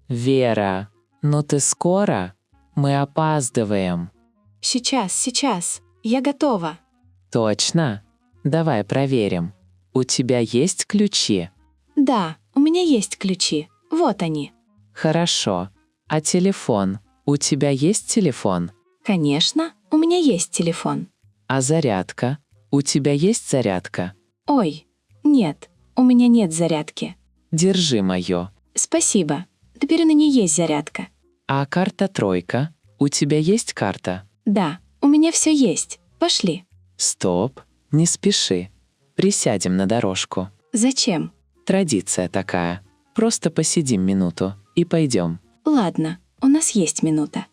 Вера, ну ты скоро? Мы опаздываем. Сейчас, я готова. Точно? Давай проверим. У тебя есть ключи? Да, у меня есть ключи. Вот они. Хорошо. А телефон? У тебя есть телефон? Конечно, у меня есть телефон. А зарядка? У тебя есть зарядка? Ой, нет, у меня нет зарядки. Держи моё. Спасибо. Теперь на ней есть зарядка. А карта тройка? У тебя есть карта? Да, у меня все есть. Пошли. Стоп, не спеши. Присядем на дорожку. Зачем? Традиция такая. Просто посидим минуту и пойдем. Ладно, у нас есть минута.